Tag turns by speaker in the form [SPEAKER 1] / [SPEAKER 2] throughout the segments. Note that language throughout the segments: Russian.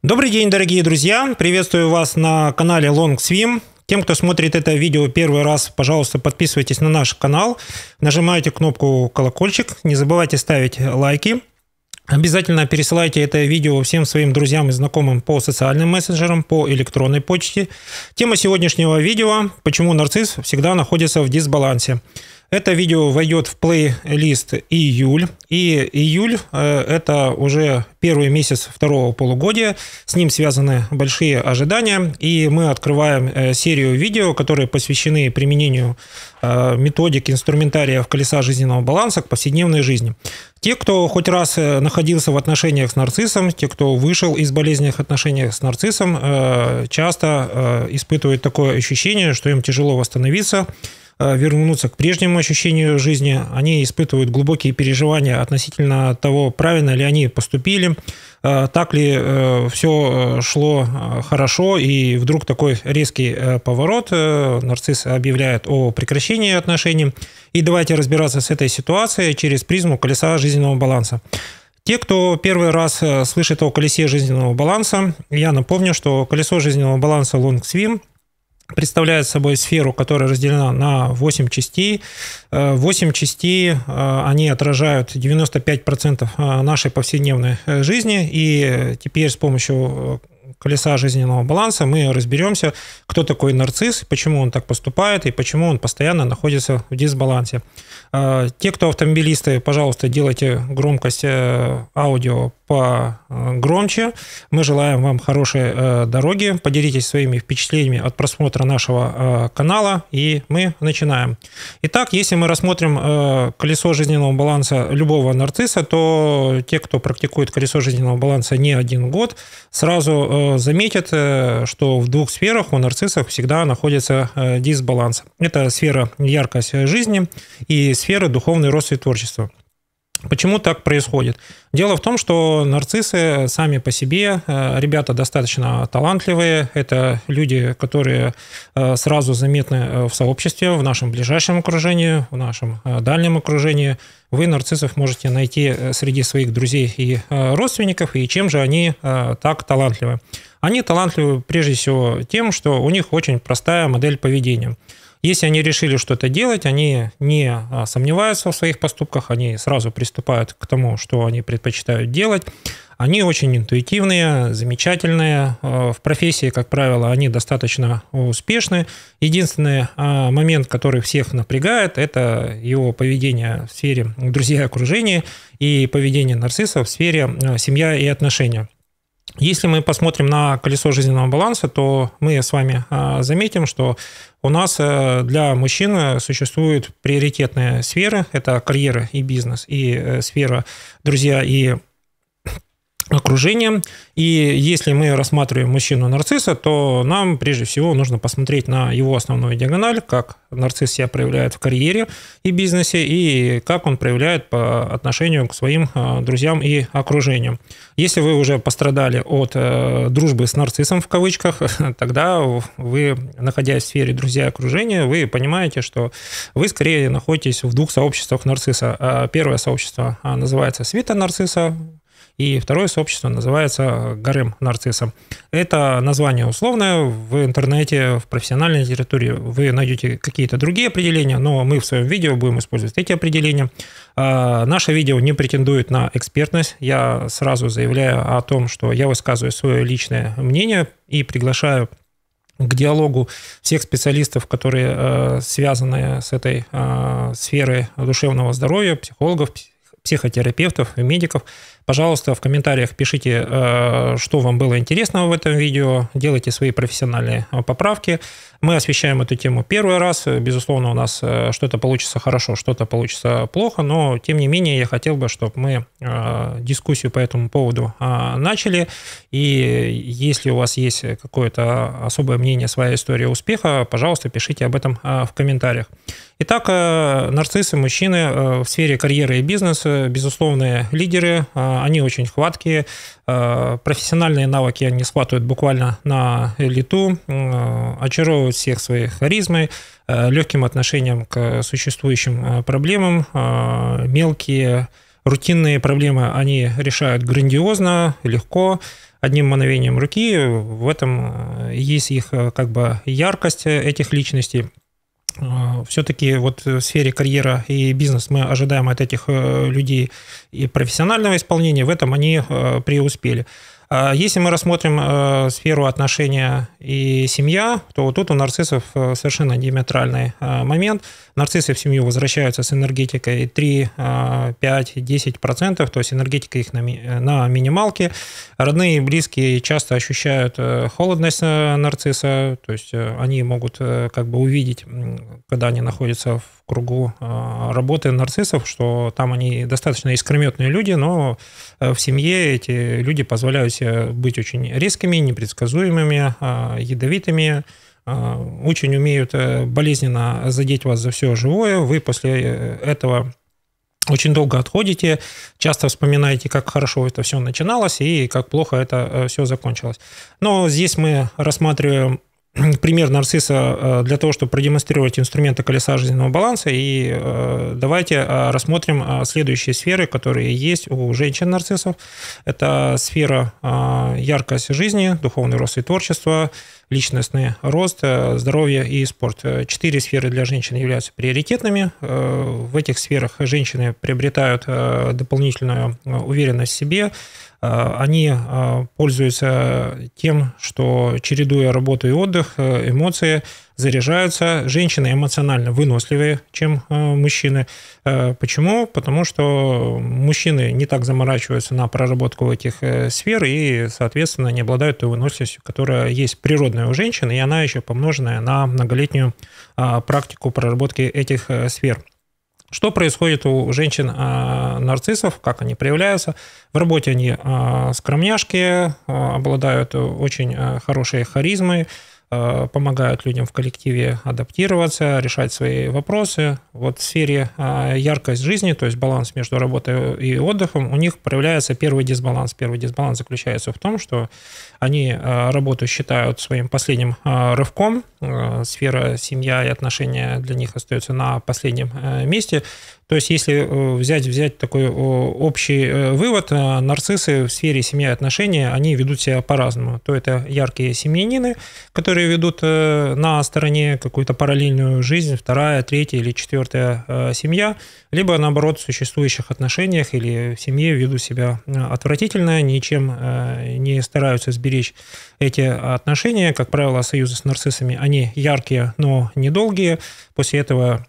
[SPEAKER 1] Добрый день, дорогие друзья! Приветствую вас на канале LongSwim. Тем, кто смотрит это видео первый раз, пожалуйста, подписывайтесь на наш канал, нажимайте кнопку колокольчик, не забывайте ставить лайки. Обязательно пересылайте это видео всем своим друзьям и знакомым по социальным мессенджерам, по электронной почте. Тема сегодняшнего видео – почему нарцисс всегда находится в дисбалансе. Это видео войдет в плейлист июль. И июль – это уже первый месяц второго полугодия. С ним связаны большие ожидания. И мы открываем серию видео, которые посвящены применению методик, инструментариев колеса жизненного баланса к повседневной жизни. Те, кто хоть раз находился в отношениях с нарциссом, те, кто вышел из болезненных отношений с нарциссом, часто испытывают такое ощущение, что им тяжело восстановиться, вернуться к прежнему ощущению жизни. Они испытывают глубокие переживания относительно того, правильно ли они поступили, так ли все шло хорошо, и вдруг такой резкий поворот, нарцисс объявляет о прекращении отношений. И давайте разбираться с этой ситуацией через призму колеса жизненного баланса. Те, кто первый раз слышит о колесе жизненного баланса, я напомню, что колесо жизненного баланса LongSwim представляет собой сферу, которая разделена на 8 частей. 8 частей, они отражают 95% нашей повседневной жизни. И теперь с помощью колеса жизненного баланса мы разберемся, кто такой нарцисс, почему он так поступает и почему он постоянно находится в дисбалансе. Те, кто автомобилисты, пожалуйста, делайте громкость аудио погромче. Мы желаем вам хорошей дороги. Поделитесь своими впечатлениями от просмотра нашего канала, и мы начинаем. Итак, если мы рассмотрим колесо жизненного баланса любого нарцисса, то те, кто практикует колесо жизненного баланса не один год, сразу заметят, что в двух сферах у нарциссов всегда находится дисбаланс. Это сфера яркость жизни и сфера духовный рост и творчество. Почему так происходит? Дело в том, что нарциссы сами по себе ребята достаточно талантливые. Это люди, которые сразу заметны в сообществе, в нашем ближайшем окружении, в нашем дальнем окружении. Вы нарциссов можете найти среди своих друзей и родственников. И чем же они так талантливы? Они талантливы прежде всего тем, что у них очень простая модель поведения. Если они решили что-то делать, они не сомневаются в своих поступках, они сразу приступают к тому, что они предпочитают делать. Они очень интуитивные, замечательные. В профессии, как правило, они достаточно успешны. Единственный момент, который всех напрягает, это его поведение в сфере друзей и окружения и поведение нарцисса в сфере семья и отношения. Если мы посмотрим на колесо жизненного баланса, то мы с вами заметим, что у нас для мужчин существуют приоритетные сферы. Это карьера и бизнес, и сфера друзья и окружение. И если мы рассматриваем мужчину-нарцисса, то нам прежде всего нужно посмотреть на его основную диагональ, как нарцисс себя проявляет в карьере и бизнесе, и как он проявляет по отношению к своим друзьям и окружению. Если вы уже пострадали от дружбы с нарциссом, в кавычках, тогда вы, находясь в сфере друзья и окружения, вы понимаете, что вы скорее находитесь в двух сообществах нарцисса. Первое сообщество называется свита нарцисса, и второе сообщество называется гарем нарцисса. Это название условное. В интернете, в профессиональной литературе вы найдете какие-то другие определения, но мы в своем видео будем использовать эти определения. Наше видео не претендует на экспертность. Я сразу заявляю о том, что я высказываю свое личное мнение и приглашаю к диалогу всех специалистов, которые связаны с этой сферой душевного здоровья, психологов, психотерапевтов и медиков. Пожалуйста, в комментариях пишите, что вам было интересного в этом видео, делайте свои профессиональные поправки. Мы освещаем эту тему первый раз. Безусловно, у нас что-то получится хорошо, что-то получится плохо, но, тем не менее, я хотел бы, чтобы мы дискуссию по этому поводу начали. И если у вас есть какое-то особое мнение, своя история успеха, пожалуйста, пишите об этом в комментариях. Итак, нарциссы, мужчины в сфере карьеры и бизнеса, безусловные лидеры, они очень хваткие, профессиональные навыки они схватывают буквально на лету, очаровывают всех своей харизмой, легким отношением к существующим проблемам, мелкие рутинные проблемы они решают грандиозно, легко, одним мановением руки. В этом есть их как бы яркость этих личностей. Все-таки вот в сфере карьера и бизнес мы ожидаем от этих людей и профессионального исполнения, в этом они преуспели. Если мы рассмотрим сферу отношения и семья, то тут у нарциссов совершенно диаметральный момент. Нарциссы в семью возвращаются с энергетикой 3, 5, 10%, то есть энергетика их на минималке. Родные и близкие часто ощущают холодность нарцисса, то есть они могут как бы увидеть, когда они находятся в кругу работы нарциссов, что там они достаточно искрометные люди, но в семье эти люди позволяют себе быть очень резкими, непредсказуемыми, ядовитыми, очень умеют болезненно задеть вас за все живое. Вы после этого очень долго отходите, часто вспоминаете, как хорошо это все начиналось и как плохо это все закончилось. Но здесь мы рассматриваем пример нарцисса для того, чтобы продемонстрировать инструменты колеса жизненного баланса. И давайте рассмотрим следующие сферы, которые есть у женщин-нарциссов. Это сфера яркость жизни, духовный рост и творчество, личностный рост, здоровье и спорт. 4 сферы для женщин являются приоритетными. В этих сферах женщины приобретают дополнительную уверенность в себе. Они пользуются тем, что, чередуя работу и отдых, эмоции, заряжаются. Женщины эмоционально выносливее, чем мужчины. Почему? Потому что мужчины не так заморачиваются на проработку этих сфер и, соответственно, не обладают той выносливостью, которая есть природная у женщин, и она еще помноженная на многолетнюю практику проработки этих сфер. Что происходит у женщин-нарциссов, как они проявляются? В работе они скромняшки, обладают очень хорошей харизмой, помогают людям в коллективе адаптироваться, решать свои вопросы. Вот в сфере яркость жизни, то есть баланс между работой и отдыхом, у них проявляется первый дисбаланс. Первый дисбаланс заключается в том, что они работу считают своим последним рывком, сфера семья и отношения для них остается на последнем месте. То есть, если взять такой общий вывод, нарциссы в сфере семья и отношения, они ведут себя по-разному. То это яркие семьянины, которые ведут на стороне какую-то параллельную жизнь, вторая, третья или четвертая семья, либо, наоборот, в существующих отношениях или в семье ведут себя отвратительно, ничем не стараются сберечь эти отношения. Как правило, союзы с нарциссами, они яркие, но недолгие. После этого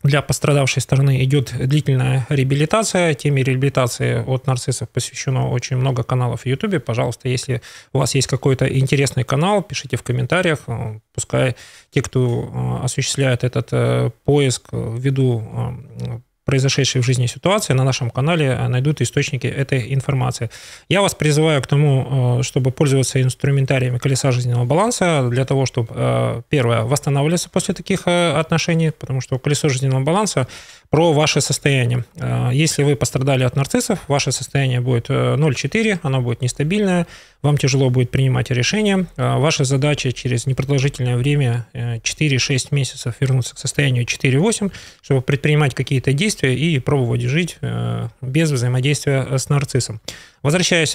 [SPEAKER 1] для пострадавшей стороны идет длительная реабилитация. Теме реабилитации от нарциссов посвящено очень много каналов в YouTube. Пожалуйста, если у вас есть какой-то интересный канал, пишите в комментариях. Пускай те, кто осуществляет этот поиск ввиду произошедшей в жизни ситуации, на нашем канале найдут источники этой информации. Я вас призываю к тому, чтобы пользоваться инструментариями колеса жизненного баланса для того, чтобы, первое, восстанавливаться после таких отношений, потому что колесо жизненного баланса про ваше состояние. Если вы пострадали от нарциссов, ваше состояние будет 0,4, оно будет нестабильное, вам тяжело будет принимать решения. Ваша задача через непродолжительное время, 4-6 месяцев, вернуться к состоянию 4-8, чтобы предпринимать какие-то действия и пробовать жить без взаимодействия с нарциссом. Возвращаясь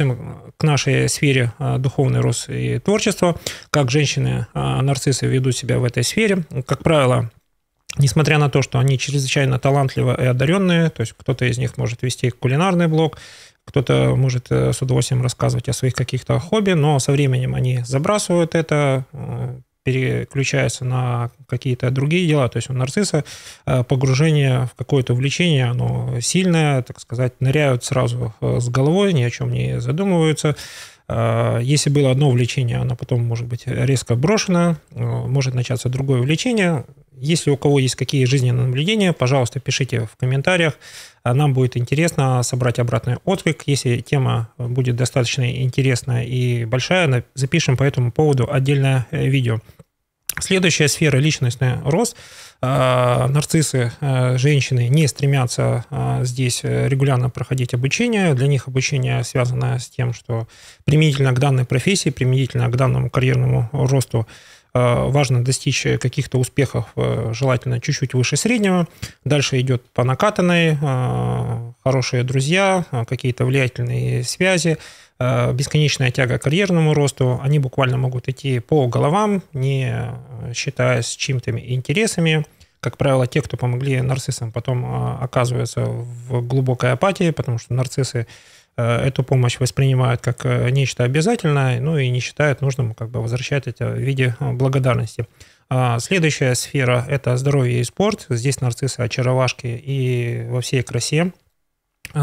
[SPEAKER 1] к нашей сфере духовный рост и творчество, как женщины-нарциссы ведут себя в этой сфере, как правило, несмотря на то, что они чрезвычайно талантливы и одаренные, то есть кто-то из них может вести кулинарный блог, кто-то может с удовольствием рассказывать о своих каких-то хобби, но со временем они забрасывают это, переключаются на какие-то другие дела. То есть у нарцисса погружение в какое-то увлечение, оно сильное, так сказать, ныряют сразу с головой, ни о чем не задумываются. Если было одно увлечение, оно потом может быть резко брошено, может начаться другое увлечение. Если у кого есть какие жизненные наблюдения, пожалуйста, пишите в комментариях. Нам будет интересно собрать обратный отклик. Если тема будет достаточно интересная и большая, запишем по этому поводу отдельное видео. Следующая сфера – личностный рост. Нарциссы, женщины не стремятся здесь регулярно проходить обучение. Для них обучение связано с тем, что применительно к данной профессии, применительно к данному карьерному росту важно достичь каких-то успехов, желательно чуть-чуть выше среднего. Дальше идет по накатанной, хорошие друзья, какие-то влиятельные связи, бесконечная тяга к карьерному росту. Они буквально могут идти по головам, не считаясь чьими-то интересами. Как правило, те, кто помогли нарциссам, потом оказываются в глубокой апатии, потому что нарциссы эту помощь воспринимают как нечто обязательное, ну и не считают нужным как бы возвращать это в виде благодарности. Следующая сфера – это здоровье и спорт. Здесь нарциссы очаровашки и во всей красе.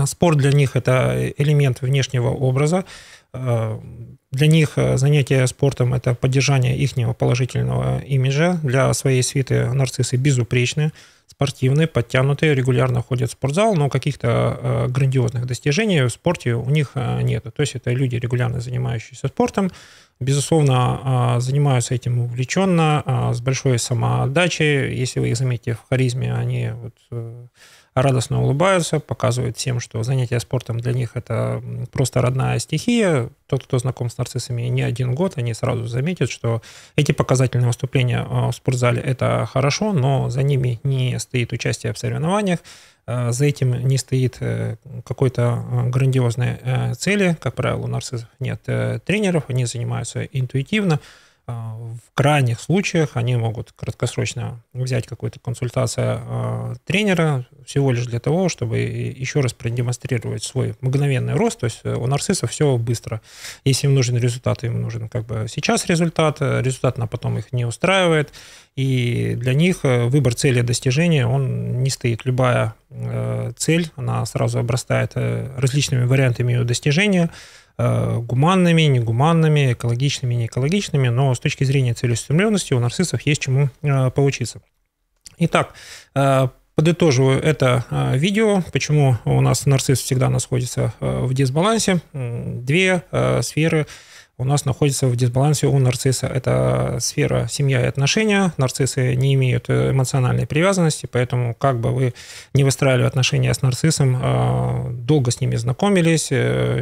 [SPEAKER 1] Спорт для них – это элемент внешнего образа. Для них занятие спортом – это поддержание их положительного имиджа. Для своей свиты нарциссы безупречны, спортивные, подтянутые, регулярно ходят в спортзал, но каких-то грандиозных достижений в спорте у них нет. То есть это люди, регулярно занимающиеся спортом, безусловно, занимаются этим увлеченно, с большой самоотдачей. Если вы их заметите в харизме, они радостно улыбаются, показывают всем, что занятие спортом для них – это просто родная стихия. Тот, кто знаком с нарциссами не один год, они сразу заметят, что эти показательные выступления в спортзале – это хорошо, но за ними не стоит участие в соревнованиях, за этим не стоит какой-то грандиозной цели. Как правило, у нарциссов нет тренеров, они занимаются интуитивно. В крайних случаях они могут краткосрочно взять какую-то консультацию тренера всего лишь для того, чтобы еще раз продемонстрировать свой мгновенный рост. То есть у нарциссов все быстро. Если им нужен результат, им нужен как бы сейчас результат на потом их не устраивает. И для них выбор цели достижения, он не стоит. Любая цель, она сразу обрастает различными вариантами ее достижения, гуманными, негуманными, экологичными, неэкологичными, но с точки зрения целеустремленности у нарциссов есть чему поучиться. Итак, подытоживаю это видео, почему у нас нарцисс всегда находится в дисбалансе. Две сферы у нас находятся в дисбалансе у нарцисса. Это сфера семья и отношения. Нарциссы не имеют эмоциональной привязанности, поэтому как бы вы не выстраивали отношения с нарциссом, долго с ними знакомились,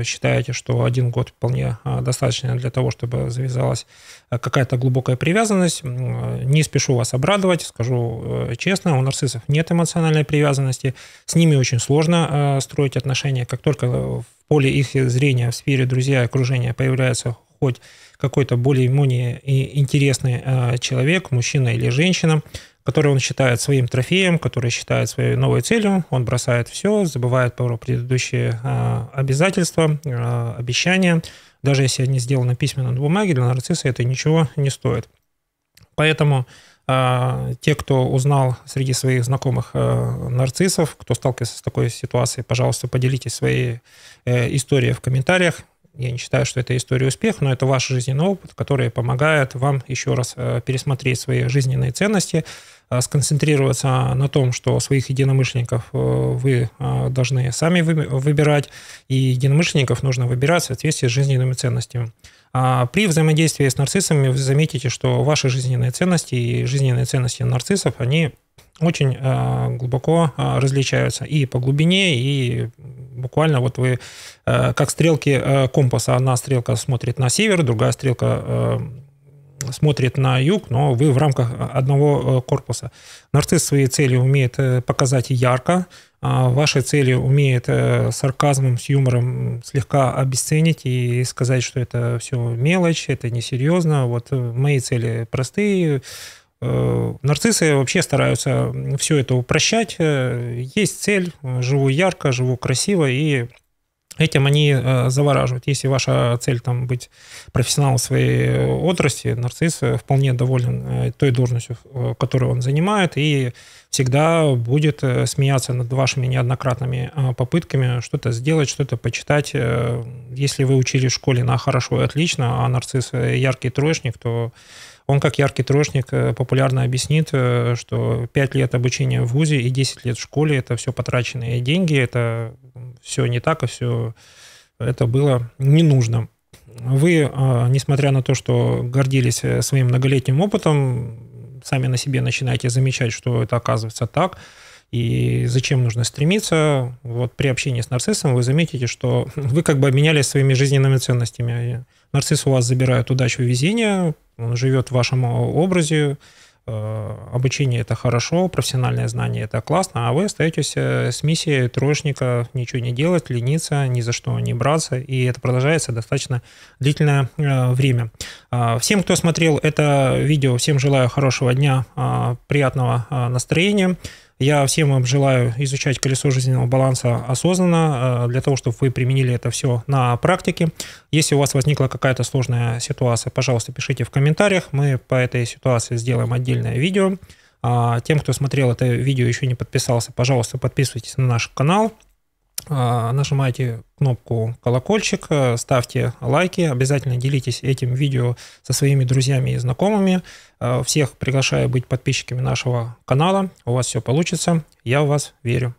[SPEAKER 1] считаете, что 1 год вполне достаточно для того, чтобы завязалась какая-то глубокая привязанность. Не спешу вас обрадовать, скажу честно, у нарциссов нет эмоциональной привязанности, с ними очень сложно строить отношения. Как только в поле их зрения, в сфере друзья и окружения появляется хоть какой-то более-менее интересный человек, мужчина или женщина, который он считает своим трофеем, который считает своей новой целью, он бросает все, забывает про предыдущие обязательства, обещания. Даже если они сделаны письменно на бумаге, для нарцисса это ничего не стоит. Поэтому те, кто узнал среди своих знакомых нарциссов, кто сталкивается с такой ситуацией, пожалуйста, поделитесь своей историей в комментариях. Я не считаю, что это история успеха, но это ваш жизненный опыт, который помогает вам еще раз пересмотреть свои жизненные ценности, сконцентрироваться на том, что своих единомышленников вы должны сами выбирать, и единомышленников нужно выбирать в соответствии с жизненными ценностями. При взаимодействии с нарциссами вы заметите, что ваши жизненные ценности и жизненные ценности нарциссов, они очень глубоко различаются и по глубине, и буквально вот вы как стрелки компаса. Одна стрелка смотрит на север, другая стрелка смотрит на юг, но вы в рамках одного корпуса. Нарцисс свои цели умеет показать ярко, ваши цели умеет сарказмом, с юмором слегка обесценить и сказать, что это все мелочь, это несерьезно. Вот мои цели простые. Нарциссы вообще стараются все это упрощать. Есть цель, живу ярко, живу красиво, и этим они завораживают. Если ваша цель там быть профессионалом в своей отрасли, нарцисс вполне доволен той должностью, которую он занимает, и всегда будет смеяться над вашими неоднократными попытками что-то сделать, что-то почитать. Если вы учились в школе на хорошо и отлично, а нарцисс яркий троечник, то он, как яркий троечник, популярно объяснит, что 5 лет обучения в вузе и 10 лет в школе – это все потраченные деньги, это все не так, и все это было не нужно. вы, несмотря на то, что гордились своим многолетним опытом, сами на себе начинаете замечать, что это оказывается так, и зачем нужно стремиться. Вот при общении с нарциссом вы заметите, что вы как бы обменялись своими жизненными ценностями. Нарцисс у вас забирает удачу и везение, он живет в вашем образе, обучение – это хорошо, профессиональное знание – это классно, а вы остаетесь с миссией троечника ничего не делать, лениться, ни за что не браться, и это продолжается достаточно длительное время. Всем, кто смотрел это видео, всем желаю хорошего дня, приятного настроения. Я всем вам желаю изучать колесо жизненного баланса осознанно, для того, чтобы вы применили это все на практике. Если у вас возникла какая-то сложная ситуация, пожалуйста, пишите в комментариях. Мы по этой ситуации сделаем отдельное видео. Тем, кто смотрел это видео и еще не подписался, пожалуйста, подписывайтесь на наш канал. Нажимайте кнопку колокольчик, ставьте лайки, обязательно делитесь этим видео со своими друзьями и знакомыми. Всех приглашаю быть подписчиками нашего канала. У вас все получится. Я в вас верю.